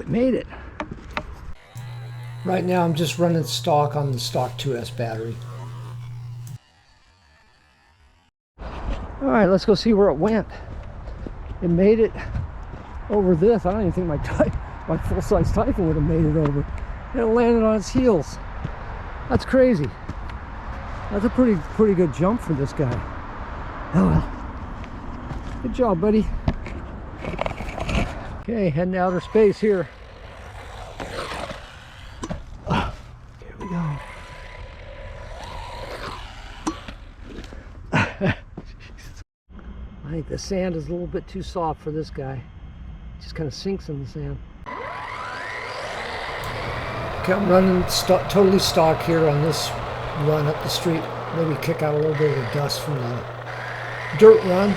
made it. Right now I'm just running stock on the stock 2S battery. All right, let's go see where it went. It made it over this. I don't even think my full-size Typhon would have made it over. And it landed on its heels. That's crazy. That's a pretty good jump for this guy. Oh well. Good job, buddy. Okay, heading to outer space here. Here we go. I think the sand is a little bit too soft for this guy. It just kind of sinks in the sand. Okay, I'm running totally stock here on this run up the street. Maybe kick out a little bit of the dust from the dirt run.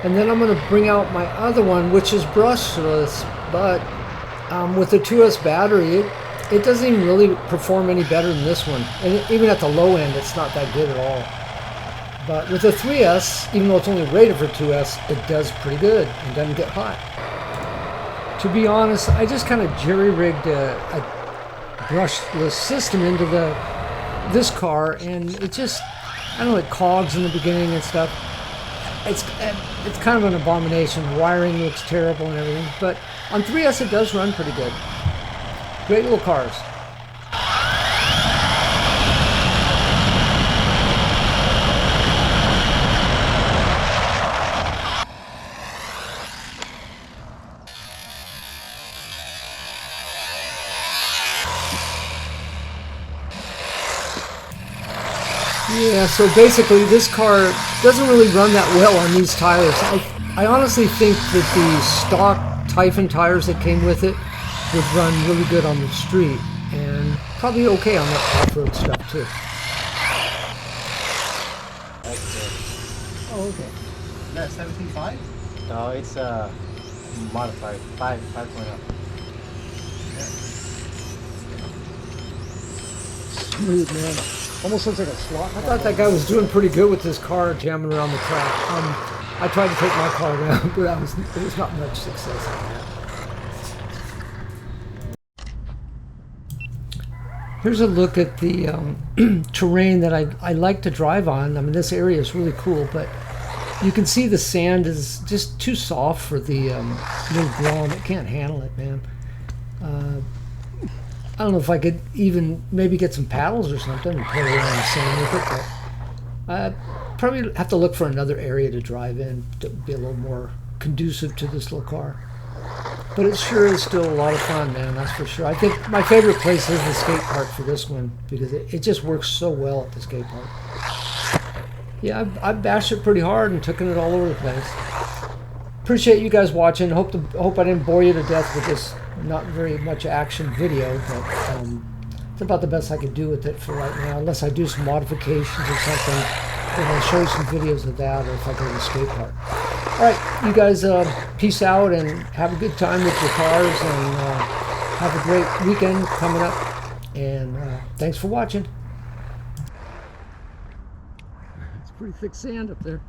And then I'm going to bring out my other one, which is brushless, but with the 2S battery, it doesn't even really perform any better than this one. And even at the low end, it's not that good at all. But with the 3S, even though it's only rated for 2S, it does pretty good and doesn't get hot. To be honest, I just kind of jerry-rigged a brushless system into this car, and it just, I don't know, it cogs in the beginning and stuff. It's kind of an abomination. The wiring looks terrible and everything, but on 3S it does run pretty good. Great little cars. Yeah, so basically this car doesn't really run that well on these tires. I honestly think that the stock Typhon tires that came with it would run really good on the street and probably okay on the off-road stuff too. Oh, okay. That's 17.5? No, it's modified 5.0. Smooth, man. Almost looks like a slot. I thought that guy was doing pretty good with his car jamming around the track. I tried to take my car down, but it was not much success on that. Here's a look at the terrain that I like to drive on. I mean, this area is really cool, but you can see the sand is just too soft for the little Grom. It can't handle it, man. I don't know if I could even maybe get some paddles or something and play around the sand with it, but I probably have to look for another area to drive in to be a little more conducive to this little car. But it sure is still a lot of fun, man, that's for sure. I think my favorite place is the skate park for this one because it just works so well at the skate park. Yeah, I've bashed it pretty hard and taken it all over the place. Appreciate you guys watching. Hope I didn't bore you to death with this not very much action video, but it's about the best I could do with it for right now, unless I do some modifications or something. Then I'll show you some videos of that, or if I go to the skate park. All right, you guys, peace out and have a good time with your cars, and have a great weekend coming up. And thanks for watching. It's pretty thick sand up there.